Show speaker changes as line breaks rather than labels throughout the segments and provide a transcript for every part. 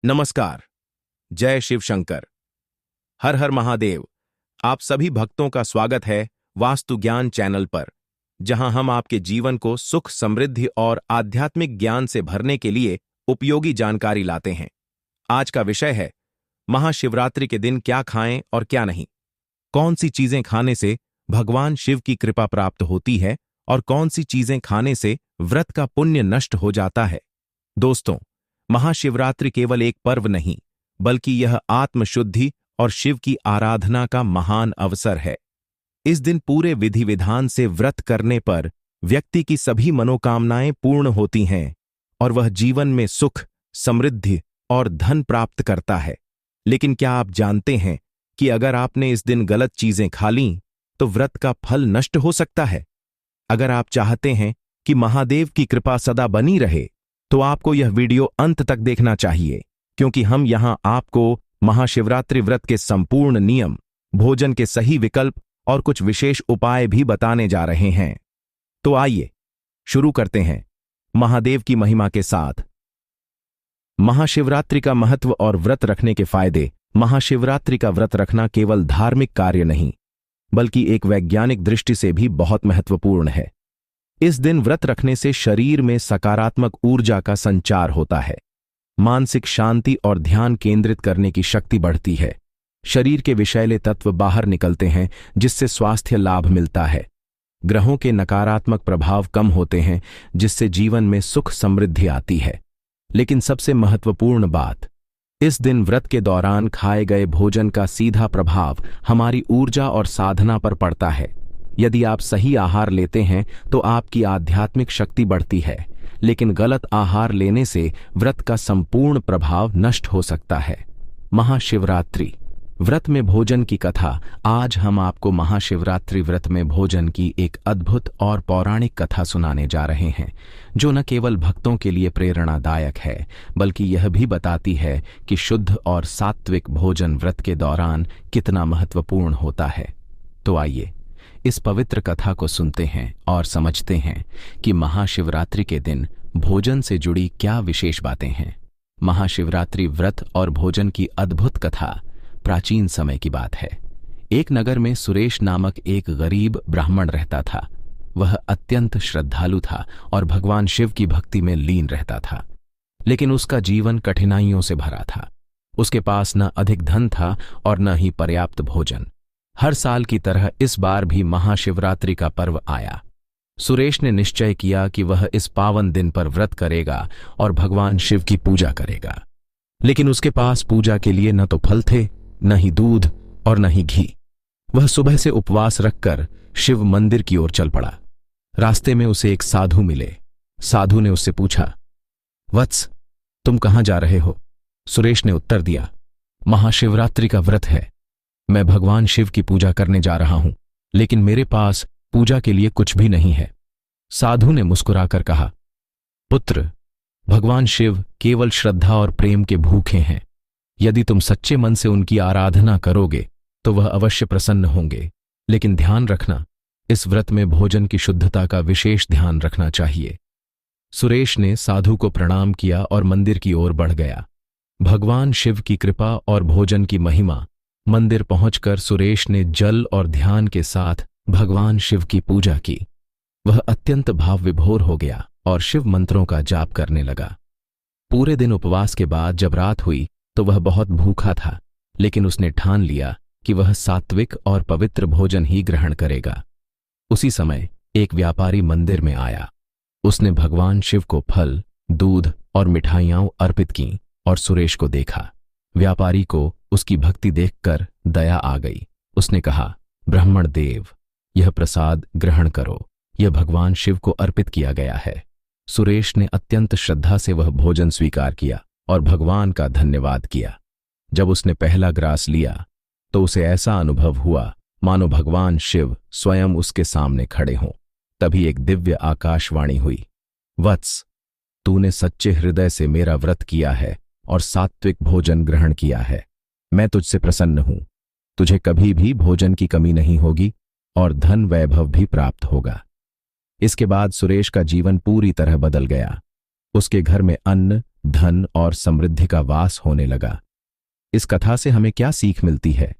नमस्कार। जय शिव शंकर। हर हर महादेव। आप सभी भक्तों का स्वागत है वास्तु ज्ञान चैनल पर, जहां हम आपके जीवन को सुख, समृद्धि और आध्यात्मिक ज्ञान से भरने के लिए उपयोगी जानकारी लाते हैं। आज का विषय है महाशिवरात्रि के दिन क्या खाएं और क्या नहीं। कौन सी चीजें खाने से भगवान शिव की कृपा प्राप्त होती है और कौन सी चीजें खाने से व्रत का पुण्य नष्ट हो जाता है। दोस्तों, महाशिवरात्रि केवल एक पर्व नहीं, बल्कि यह आत्मशुद्धि और शिव की आराधना का महान अवसर है। इस दिन पूरे विधि विधान से व्रत करने पर व्यक्ति की सभी मनोकामनाएं पूर्ण होती हैं और वह जीवन में सुख, समृद्धि और धन प्राप्त करता है। लेकिन क्या आप जानते हैं कि अगर आपने इस दिन गलत चीजें खा लीं तो व्रत का फल नष्ट हो सकता है। अगर आप चाहते हैं कि महादेव की कृपा सदा बनी रहे तो आपको यह वीडियो अंत तक देखना चाहिए, क्योंकि हम यहां आपको महाशिवरात्रि व्रत के संपूर्ण नियम, भोजन के सही विकल्प और कुछ विशेष उपाय भी बताने जा रहे हैं। तो आइए शुरू करते हैं महादेव की महिमा के साथ। महाशिवरात्रि का महत्व और व्रत रखने के फायदे। महाशिवरात्रि का व्रत रखना केवल धार्मिक कार्य नहीं, बल्कि एक वैज्ञानिक दृष्टि से भी बहुत महत्वपूर्ण है। इस दिन व्रत रखने से शरीर में सकारात्मक ऊर्जा का संचार होता है, मानसिक शांति और ध्यान केंद्रित करने की शक्ति बढ़ती है। शरीर के विषैले तत्व बाहर निकलते हैं, जिससे स्वास्थ्य लाभ मिलता है। ग्रहों के नकारात्मक प्रभाव कम होते हैं, जिससे जीवन में सुख समृद्धि आती है। लेकिन सबसे महत्वपूर्ण बात, इस दिन व्रत के दौरान खाए गए भोजन का सीधा प्रभाव हमारी ऊर्जा और साधना पर पड़ता है। यदि आप सही आहार लेते हैं तो आपकी आध्यात्मिक शक्ति बढ़ती है, लेकिन गलत आहार लेने से व्रत का संपूर्ण प्रभाव नष्ट हो सकता है। महाशिवरात्रि व्रत में भोजन की कथा। आज हम आपको महाशिवरात्रि व्रत में भोजन की एक अद्भुत और पौराणिक कथा सुनाने जा रहे हैं, जो न केवल भक्तों के लिए प्रेरणादायक है, बल्कि यह भी बताती है कि शुद्ध और सात्विक भोजन व्रत के दौरान कितना महत्वपूर्ण होता है। तो आइए इस पवित्र कथा को सुनते हैं और समझते हैं कि महाशिवरात्रि के दिन भोजन से जुड़ी क्या विशेष बातें हैं। महाशिवरात्रि व्रत और भोजन की अद्भुत कथा प्राचीन समय की बात है। एक नगर में सुरेश नामक एक गरीब ब्राह्मण रहता था। वह अत्यंत श्रद्धालु था और भगवान शिव की भक्ति में लीन रहता था, लेकिन उसका जीवन कठिनाइयों से भरा था। उसके पास न अधिक धन था और न ही पर्याप्त भोजन। हर साल की तरह इस बार भी महाशिवरात्रि का पर्व आया। सुरेश ने निश्चय किया कि वह इस पावन दिन पर व्रत करेगा और भगवान शिव की पूजा करेगा। लेकिन उसके पास पूजा के लिए न तो फल थे, न ही दूध और न ही घी। वह सुबह से उपवास रखकर शिव मंदिर की ओर चल पड़ा। रास्ते में उसे एक साधु मिले। साधु ने उससे पूछा, वत्स, तुम कहां जा रहे हो? सुरेश ने उत्तर दिया, महाशिवरात्रि का व्रत है, मैं भगवान शिव की पूजा करने जा रहा हूं, लेकिन मेरे पास पूजा के लिए कुछ भी नहीं है। साधु ने मुस्कुराकर कहा, पुत्र, भगवान शिव केवल श्रद्धा और प्रेम के भूखे हैं। यदि तुम सच्चे मन से उनकी आराधना करोगे तो वह अवश्य प्रसन्न होंगे। लेकिन ध्यान रखना, इस व्रत में भोजन की शुद्धता का विशेष ध्यान रखना चाहिए। सुरेश ने साधु को प्रणाम किया और मंदिर की ओर बढ़ गया। भगवान शिव की कृपा और भोजन की महिमा। मंदिर पहुंचकर सुरेश ने जल और ध्यान के साथ भगवान शिव की पूजा की। वह अत्यंत भाव विभोर हो गया और शिव मंत्रों का जाप करने लगा। पूरे दिन उपवास के बाद जब रात हुई तो वह बहुत भूखा था, लेकिन उसने ठान लिया कि वह सात्विक और पवित्र भोजन ही ग्रहण करेगा। उसी समय एक व्यापारी मंदिर में आया। उसने भगवान शिव को फल, दूध और मिठाइयां अर्पित कीं और सुरेश को देखा। व्यापारी को उसकी भक्ति देखकर दया आ गई। उसने कहा, ब्राह्मण देव, यह प्रसाद ग्रहण करो, यह भगवान शिव को अर्पित किया गया है। सुरेश ने अत्यंत श्रद्धा से वह भोजन स्वीकार किया और भगवान का धन्यवाद किया। जब उसने पहला ग्रास लिया तो उसे ऐसा अनुभव हुआ मानो भगवान शिव स्वयं उसके सामने खड़े हों। तभी एक दिव्य आकाशवाणी हुई, वत्स, तूने सच्चे हृदय से मेरा व्रत किया है और सात्विक भोजन ग्रहण किया है। मैं तुझसे प्रसन्न हूं। तुझे कभी भी भोजन की कमी नहीं होगी और धन वैभव भी प्राप्त होगा। इसके बाद सुरेश का जीवन पूरी तरह बदल गया। उसके घर में अन्न, धन और समृद्धि का वास होने लगा। इस कथा से हमें क्या सीख मिलती है?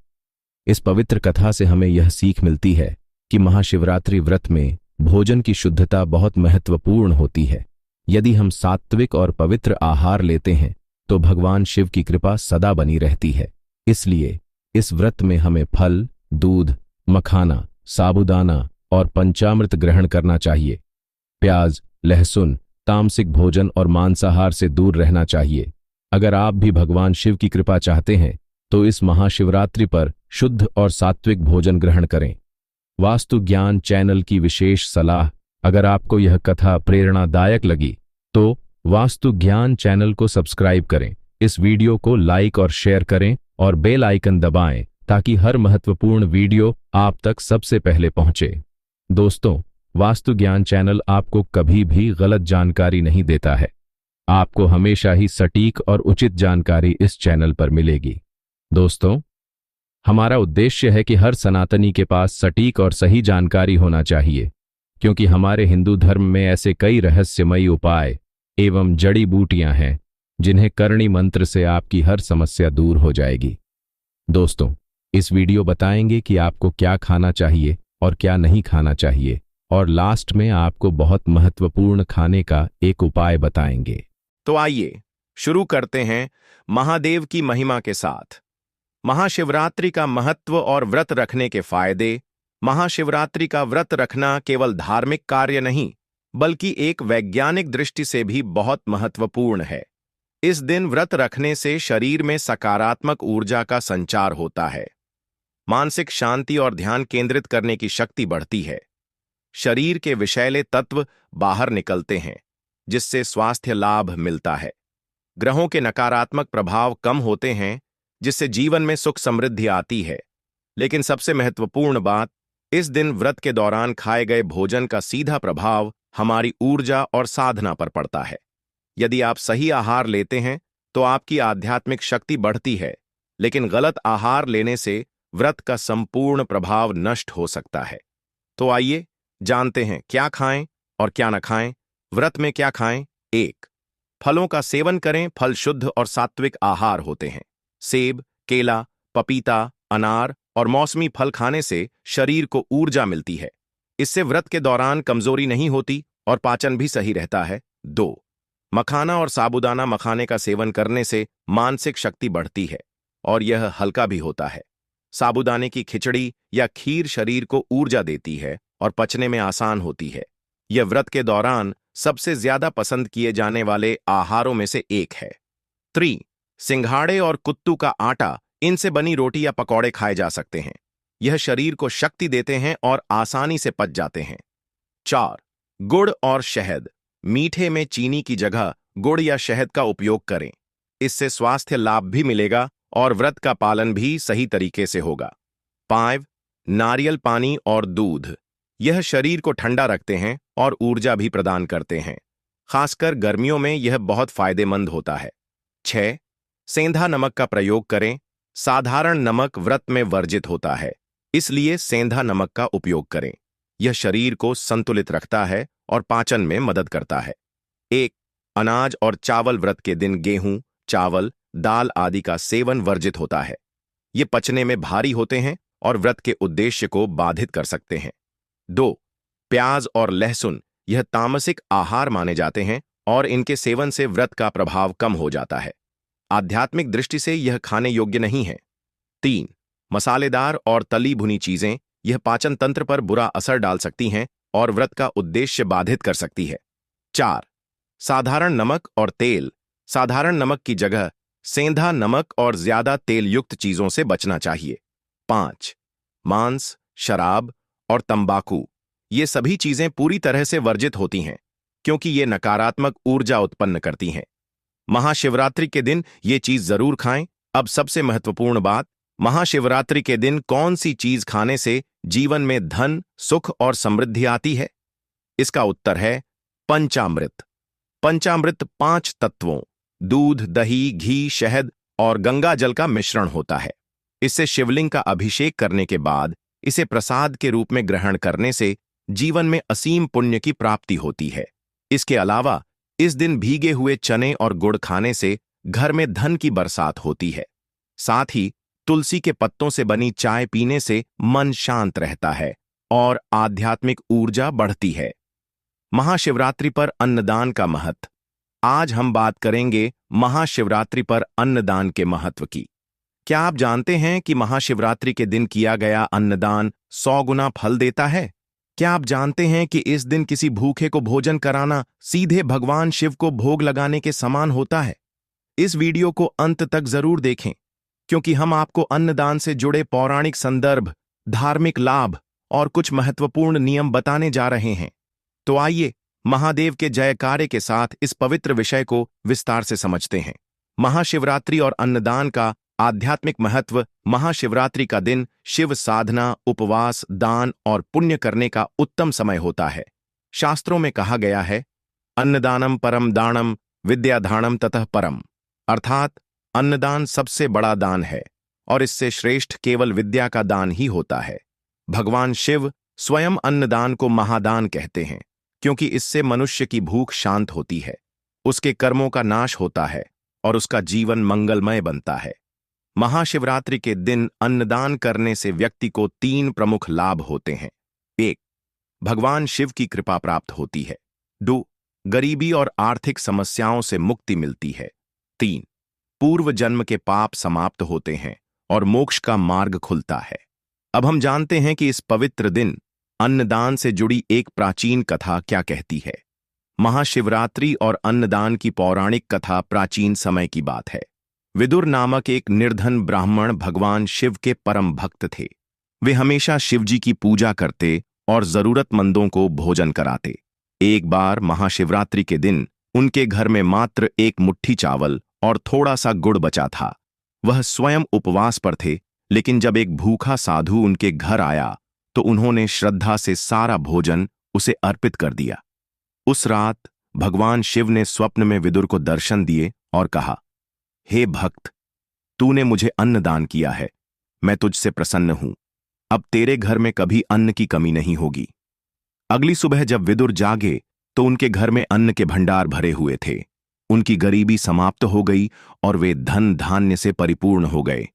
इस पवित्र कथा से हमें यह सीख मिलती है कि महाशिवरात्रि व्रत में भोजन की शुद्धता बहुत महत्वपूर्ण होती है। यदि हम सात्विक और पवित्र आहार लेते हैं तो भगवान शिव की कृपा सदा बनी रहती है। इसलिए इस व्रत में हमें फल, दूध, मखाना, साबूदाना और पंचामृत ग्रहण करना चाहिए। प्याज, लहसुन, तामसिक भोजन और मांसाहार से दूर रहना चाहिए। अगर आप भी भगवान शिव की कृपा चाहते हैं तो इस महाशिवरात्रि पर शुद्ध और सात्विक भोजन ग्रहण करें। वास्तु ज्ञान चैनल की विशेष सलाह: अगर आपको यह कथा प्रेरणादायक लगी तो वास्तु ज्ञान चैनल को सब्सक्राइब करें, इस वीडियो को लाइक और शेयर करें और बेल आइकन दबाएं ताकि हर महत्वपूर्ण वीडियो आप तक सबसे पहले पहुंचे। दोस्तों, वास्तु ज्ञान चैनल आपको कभी भी गलत जानकारी नहीं देता है। आपको हमेशा ही सटीक और उचित जानकारी इस चैनल पर मिलेगी। दोस्तों, हमारा उद्देश्य है कि हर सनातनी के पास सटीक और सही जानकारी होना चाहिए, क्योंकि हमारे हिंदू धर्म में ऐसे कई रहस्यमयी उपाय एवं जड़ी बूटियां हैं जिन्हें करणी मंत्र से आपकी हर समस्या दूर हो जाएगी। दोस्तों, इस वीडियो बताएंगे कि आपको क्या खाना चाहिए और क्या नहीं खाना चाहिए, और लास्ट में आपको बहुत महत्वपूर्ण खाने का एक उपाय बताएंगे।
तो आइए शुरू करते हैं महादेव की महिमा के साथ। महाशिवरात्रि का महत्व और व्रत रखने के फायदे। महाशिवरात्रि का व्रत रखना केवल धार्मिक कार्य नहीं, बल्कि एक वैज्ञानिक दृष्टि से भी बहुत महत्वपूर्ण है। इस दिन व्रत रखने से शरीर में सकारात्मक ऊर्जा का संचार होता है, मानसिक शांति और ध्यान केंद्रित करने की शक्ति बढ़ती है। शरीर के विषैले तत्व बाहर निकलते हैं, जिससे स्वास्थ्य लाभ मिलता है। ग्रहों के नकारात्मक प्रभाव कम होते हैं, जिससे जीवन में सुख समृद्धि आती है। लेकिन सबसे महत्वपूर्ण बात, इस दिन व्रत के दौरान खाए गए भोजन का सीधा प्रभाव हमारी ऊर्जा और साधना पर पड़ता है। यदि आप सही आहार लेते हैं तो आपकी आध्यात्मिक शक्ति बढ़ती है, लेकिन गलत आहार लेने से व्रत का संपूर्ण प्रभाव नष्ट हो सकता है। तो आइए जानते हैं क्या खाएं और क्या न खाएं। व्रत में क्या खाएं? 1. फलों का सेवन करें। फल शुद्ध और सात्विक आहार होते हैं। सेब, केला, पपीता, अनार और मौसमी फल खाने से शरीर को ऊर्जा मिलती है। इससे व्रत के दौरान कमजोरी नहीं होती और पाचन भी सही रहता है। 2. मखाना और साबूदाना मखाने का सेवन करने से मानसिक शक्ति बढ़ती है और यह हल्का भी होता है। साबूदाने की खिचड़ी या खीर शरीर को ऊर्जा देती है और पचने में आसान होती है। यह व्रत के दौरान सबसे ज्यादा पसंद किए जाने वाले आहारों में से एक है। 3. सिंघाड़े और कुत्तू का आटा, इनसे बनी रोटी या पकौड़े खाए जा सकते हैं। यह शरीर को शक्ति देते हैं और आसानी से पच जाते हैं। 4. गुड़ और शहद, मीठे में चीनी की जगह गुड़ या शहद का उपयोग करें। इससे स्वास्थ्य लाभ भी मिलेगा और व्रत का पालन भी सही तरीके से होगा। 5. नारियल पानी और दूध, यह शरीर को ठंडा रखते हैं और ऊर्जा भी प्रदान करते हैं। खासकर गर्मियों में यह बहुत फायदेमंद होता है। 6. सेंधा नमक का प्रयोग करें। साधारण नमक व्रत में वर्जित होता है, इसलिए सेंधा नमक का उपयोग करें। यह शरीर को संतुलित रखता है और पाचन में मदद करता है। 1. अनाज और चावल, व्रत के दिन गेहूं, चावल, दाल आदि का सेवन वर्जित होता है। ये पचने में भारी होते हैं और व्रत के उद्देश्य को बाधित कर सकते हैं। 2. प्याज और लहसुन, यह तामसिक आहार माने जाते हैं और इनके सेवन से व्रत का प्रभाव कम हो जाता है। आध्यात्मिक दृष्टि से यह खाने योग्य नहीं है। 3. मसालेदार और तली भुनी चीजें, यह पाचन तंत्र पर बुरा असर डाल सकती हैं और व्रत का उद्देश्य बाधित कर सकती है। 4. साधारण नमक और तेल, साधारण नमक की जगह सेंधा नमक और ज्यादा तेल युक्त चीजों से बचना चाहिए। 5. मांस, शराब और तंबाकू, ये सभी चीजें पूरी तरह से वर्जित होती हैं, क्योंकि ये नकारात्मक ऊर्जा उत्पन्न करती हैं। महाशिवरात्रि के दिन ये चीज जरूर खाएं। अब सबसे महत्वपूर्ण बात, महाशिवरात्रि के दिन कौन सी चीज खाने से जीवन में धन, सुख और समृद्धि आती है? इसका उत्तर है पंचामृत। पंचामृत 5 तत्वों दूध, दही, घी, शहद और गंगा जल का मिश्रण होता है। इससे शिवलिंग का अभिषेक करने के बाद इसे प्रसाद के रूप में ग्रहण करने से जीवन में असीम पुण्य की प्राप्ति होती है। इसके अलावा इस दिन भीगे हुए चने और गुड़ खाने से घर में धन की बरसात होती है। साथ ही तुलसी के पत्तों से बनी चाय पीने से मन शांत रहता है और आध्यात्मिक ऊर्जा बढ़ती है। महाशिवरात्रि पर अन्नदान का महत्व। आज हम बात करेंगे महाशिवरात्रि पर अन्नदान के महत्व की। क्या आप जानते हैं कि महाशिवरात्रि के दिन किया गया अन्नदान 100 गुना फल देता है? क्या आप जानते हैं कि इस दिन किसी भूखे को भोजन कराना सीधे भगवान शिव को भोग लगाने के समान होता है? इस वीडियो को अंत तक जरूर देखें, क्योंकि हम आपको अन्नदान से जुड़े पौराणिक संदर्भ, धार्मिक लाभ और कुछ महत्वपूर्ण नियम बताने जा रहे हैं। तो आइए महादेव के जयकारे के साथ इस पवित्र विषय को विस्तार से समझते हैं। महाशिवरात्रि और अन्नदान का आध्यात्मिक महत्व। महाशिवरात्रि का दिन शिव साधना, उपवास, दान और पुण्य करने का उत्तम समय होता है। शास्त्रों में कहा गया है, अन्नदानम परम दानम विद्याधानम ततः परम, अर्थात अन्नदान सबसे बड़ा दान है और इससे श्रेष्ठ केवल विद्या का दान ही होता है। भगवान शिव स्वयं अन्नदान को महादान कहते हैं, क्योंकि इससे मनुष्य की भूख शांत होती है, उसके कर्मों का नाश होता है और उसका जीवन मंगलमय बनता है। महाशिवरात्रि के दिन अन्नदान करने से व्यक्ति को 3 प्रमुख लाभ होते हैं। 1. भगवान शिव की कृपा प्राप्त होती है। 2. गरीबी और आर्थिक समस्याओं से मुक्ति मिलती है। 3. पूर्व जन्म के पाप समाप्त होते हैं और मोक्ष का मार्ग खुलता है। अब हम जानते हैं कि इस पवित्र दिन अन्नदान से जुड़ी एक प्राचीन कथा क्या कहती है। महाशिवरात्रि और अन्नदान की पौराणिक कथा प्राचीन समय की बात है। विदुर नामक एक निर्धन ब्राह्मण भगवान शिव के परम भक्त थे। वे हमेशा शिवजी की पूजा करते और जरूरतमंदों को भोजन कराते। एक बार महाशिवरात्रि के दिन उनके घर में मात्र एक मुट्ठी चावल और थोड़ा सा गुड़ बचा था। वह स्वयं उपवास पर थे, लेकिन जब एक भूखा साधु उनके घर आया तो उन्होंने श्रद्धा से सारा भोजन उसे अर्पित कर दिया। उस रात भगवान शिव ने स्वप्न में विदुर को दर्शन दिए और कहा, हे भक्त, तूने मुझे अन्न दान किया है, मैं तुझसे प्रसन्न हूं। अब तेरे घर में कभी अन्न की कमी नहीं होगी। अगली सुबह जब विदुर जागे तो उनके घर में अन्न के भंडार भरे हुए थे। उनकी गरीबी समाप्त हो गई और वे धन धान्य से परिपूर्ण हो गए।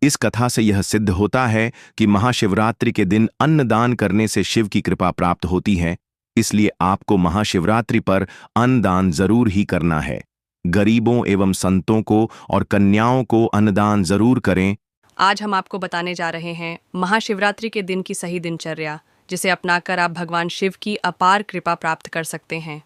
इस कथा से यह सिद्ध होता है कि महाशिवरात्रि के दिन अन्नदान करने से शिव की कृपा प्राप्त होती है, इसलिए आपको महाशिवरात्रि पर अन्नदान जरूर ही करना है। गरीबों एवं संतों को और कन्याओं को अन्नदान जरूर करें।
आज हम आपको बताने जा रहे हैं महाशिवरात्रि के दिन की सही दिनचर्या, जिसे अपनाकर आप भगवान शिव की अपार कृपा प्राप्त कर सकते हैं।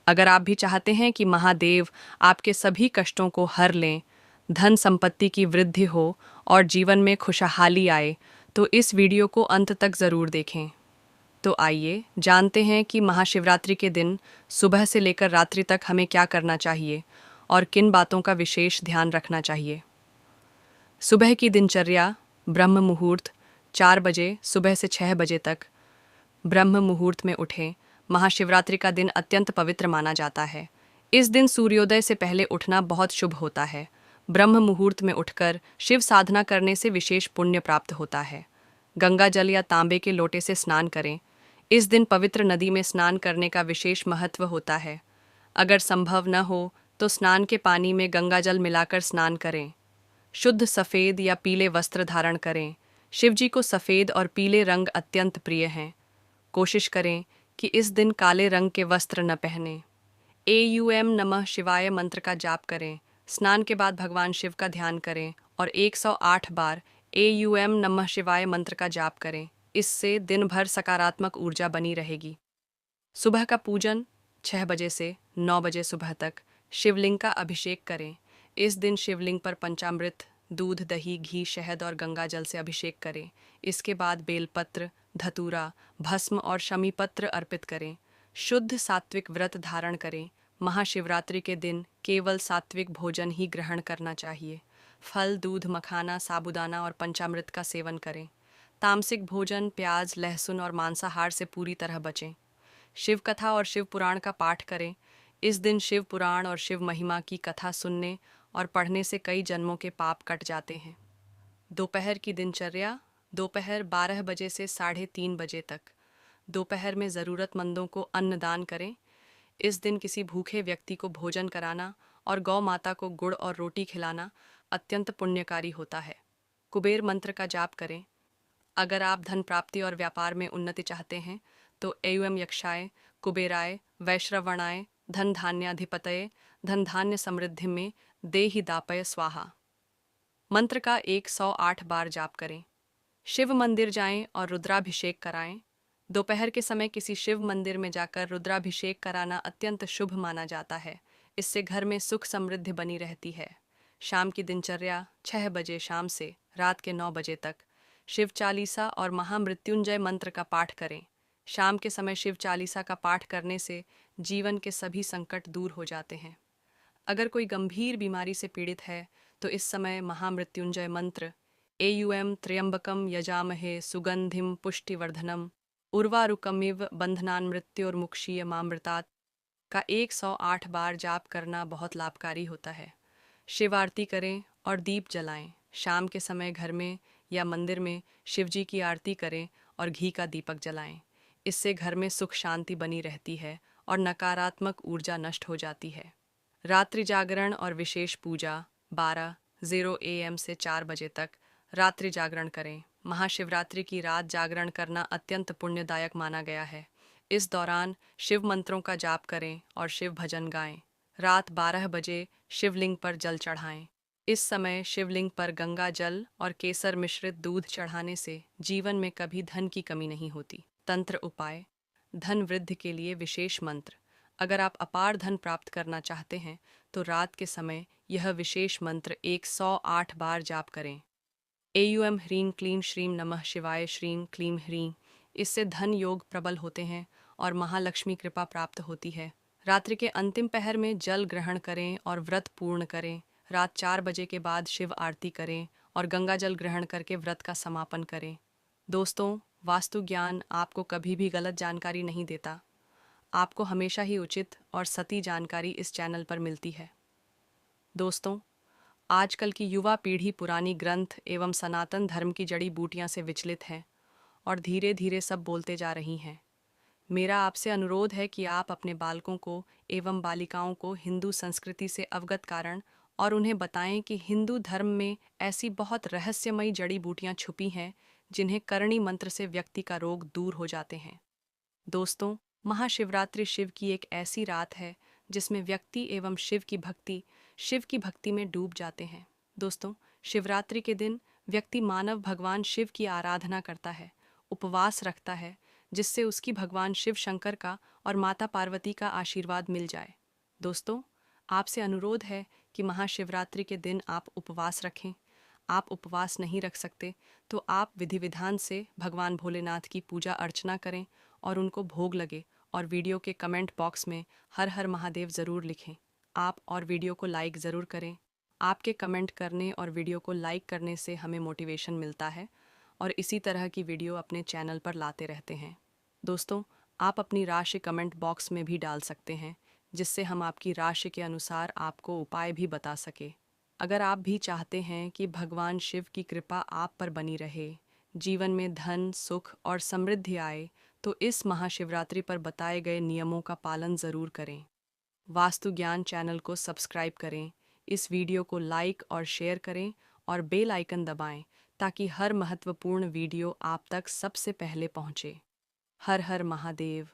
अगर आप भी चाहते हैं कि महादेव आपके सभी कष्टों को हर लें, धन संपत्ति की वृद्धि हो और जीवन में खुशहाली आए, तो इस वीडियो को अंत तक ज़रूर देखें। तो आइए जानते हैं कि महाशिवरात्रि के दिन सुबह से लेकर रात्रि तक हमें क्या करना चाहिए और किन बातों का विशेष ध्यान रखना चाहिए। सुबह की दिनचर्या। ब्रह्म मुहूर्त 4 बजे सुबह से 6 बजे तक ब्रह्म मुहूर्त में उठें। महाशिवरात्रि का दिन अत्यंत पवित्र माना जाता है। इस दिन सूर्योदय से पहले उठना बहुत शुभ होता है। ब्रह्म मुहूर्त में उठकर शिव साधना करने से विशेष पुण्य प्राप्त होता है। गंगा जल या तांबे के लोटे से स्नान करें। इस दिन पवित्र नदी में स्नान करने का विशेष महत्व होता है। अगर संभव न हो तो स्नान के पानी में गंगा जल मिलाकर स्नान करें। शुद्ध सफ़ेद या पीले वस्त्र धारण करें। शिवजी को सफ़ेद और पीले रंग अत्यंत प्रिय हैं। कोशिश करें कि इस दिन काले रंग के वस्त्र न पहनें। एयूएम नमः शिवाय मंत्र का जाप करें। स्नान के बाद भगवान शिव का ध्यान करें और 108 बार एयूएम नमः शिवाय मंत्र का जाप करें। इससे दिन भर सकारात्मक ऊर्जा बनी रहेगी। सुबह का पूजन 6 बजे से 9 बजे सुबह तक शिवलिंग का अभिषेक करें। इस दिन शिवलिंग पर पंचामृत, दूध, दही, घी, शहद और गंगा जल से अभिषेक करें। इसके बाद बेलपत्र, धतूरा, भस्म और शमीपत्र अर्पित करें। शुद्ध सात्विक व्रत धारण करें। महाशिवरात्रि के दिन केवल सात्विक भोजन ही ग्रहण करना चाहिए। फल, दूध, मखाना, साबूदाना और पंचामृत का सेवन करें। तामसिक भोजन, प्याज, लहसुन और मांसाहार से पूरी तरह बचें। शिव कथा और शिव पुराण का पाठ करें। इस दिन शिव पुराण और शिव महिमा की कथा सुनने और पढ़ने से कई जन्मों के पाप कट जाते हैं। दोपहर की दिनचर्या। दोपहर 12 बजे से 3:30 बजे तक दोपहर में ज़रूरतमंदों को अन्नदान करें। इस दिन किसी भूखे व्यक्ति को भोजन कराना और गौ माता को गुड़ और रोटी खिलाना अत्यंत पुण्यकारी होता है। कुबेर मंत्र का जाप करें। अगर आप धन प्राप्ति और व्यापार में उन्नति चाहते हैं तो एवं यक्षाय कुबेराय वैश्रवणाय धन धान्याधिपतये धन धान्य समृद्धि में देहि दापय स्वाहा मंत्र का 108 बार जाप करें। शिव मंदिर जाएं और रुद्राभिषेक कराएं। दोपहर के समय किसी शिव मंदिर में जाकर रुद्राभिषेक कराना अत्यंत शुभ माना जाता है। इससे घर में सुख समृद्धि बनी रहती है। शाम की दिनचर्या 6 बजे शाम से रात के 9 बजे तक शिव चालीसा और महामृत्युंजय मंत्र का पाठ करें। शाम के समय शिव चालीसा का पाठ करने से जीवन के सभी संकट दूर हो जाते हैं। अगर कोई गंभीर बीमारी से पीड़ित है तो इस समय महामृत्युंजय मंत्र एयुएम त्र्यंबकम यजामहे सुगंधिम पुष्टिवर्धनम उर्वारुकमिव बंधनान मृत्योर्मुक्षीय मामृतात् का 108 बार जाप करना बहुत लाभकारी होता है। शिव आरती करें और दीप जलाएं। शाम के समय घर में या मंदिर में शिव जी की आरती करें और घी का दीपक जलाएं। इससे घर में सुख शांति बनी रहती है और नकारात्मक ऊर्जा नष्ट हो जाती है। रात्रि जागरण और विशेष पूजा 12:00 AM से 4 बजे तक रात्रि जागरण करें। महाशिवरात्रि की रात जागरण करना अत्यंत पुण्यदायक माना गया है। इस दौरान शिव मंत्रों का जाप करें और शिव भजन गाएं। रात 12 बजे शिवलिंग पर जल चढ़ाएं। इस समय शिवलिंग पर गंगा जल और केसर मिश्रित दूध चढ़ाने से जीवन में कभी धन की कमी नहीं होती। तंत्र उपाय। धन वृद्धि के लिए विशेष मंत्र। अगर आप अपार धन प्राप्त करना चाहते हैं तो रात के समय यह विशेष मंत्र 108 बार जाप करें। एयुएम ह्रीं क्लीं श्रीं नमः शिवाय श्रीं क्लीं ह्रीं। इससे धन योग प्रबल होते हैं और महालक्ष्मी कृपा प्राप्त होती है। रात्रि के अंतिम पहर में जल ग्रहण करें और व्रत पूर्ण करें। रात 4 बजे के बाद शिव आरती करें और गंगा जल ग्रहण करके व्रत का समापन करें। दोस्तों, वास्तु ज्ञान आपको कभी भी गलत जानकारी नहीं देता। आपको हमेशा ही उचित और सही जानकारी इस चैनल पर मिलती है। दोस्तों, आजकल की युवा पीढ़ी पुरानी ग्रंथ एवं सनातन धर्म की जड़ी बूटियां से विचलित है और धीरे धीरे सब बोलते जा रही हैं। मेरा आपसे अनुरोध है कि आप अपने बालकों को एवं बालिकाओं को हिंदू संस्कृति से अवगत कराएं और उन्हें बताएं कि हिंदू धर्म में ऐसी बहुत रहस्यमयी जड़ी बूटियां छुपी हैं जिन्हें करणी मंत्र से व्यक्ति का रोग दूर हो जाते हैं। दोस्तों, महाशिवरात्रि शिव की एक ऐसी रात है जिसमें व्यक्ति एवं शिव की भक्ति में डूब जाते हैं। दोस्तों, शिवरात्रि के दिन व्यक्ति मानव भगवान शिव की आराधना करता है, उपवास रखता है, जिससे उसकी भगवान शिव शंकर का और माता पार्वती का आशीर्वाद मिल जाए। दोस्तों, आपसे अनुरोध है कि महाशिवरात्रि के दिन आप उपवास रखें। आप उपवास नहीं रख सकते तो आप विधि विधान से भगवान भोलेनाथ की पूजा अर्चना करें और उनको भोग लगे और वीडियो के कमेंट बॉक्स में हर हर महादेव ज़रूर लिखें। आप और वीडियो को लाइक ज़रूर करें। आपके कमेंट करने और वीडियो को लाइक करने से हमें मोटिवेशन मिलता है और इसी तरह की वीडियो अपने चैनल पर लाते रहते हैं। दोस्तों, आप अपनी राशि कमेंट बॉक्स में भी डाल सकते हैं, जिससे हम आपकी राशि के अनुसार आपको उपाय भी बता सके। अगर आप भी चाहते हैं कि भगवान शिव की कृपा आप पर बनी रहे, जीवन में धन, सुख और समृद्धि आए, तो इस महाशिवरात्रि पर बताए गए नियमों का पालन ज़रूर करें। वास्तु ज्ञान चैनल को सब्सक्राइब करें, इस वीडियो को लाइक और शेयर करें और बेल आइकन दबाएं ताकि हर महत्वपूर्ण वीडियो आप तक सबसे पहले पहुंचे। हर हर महादेव।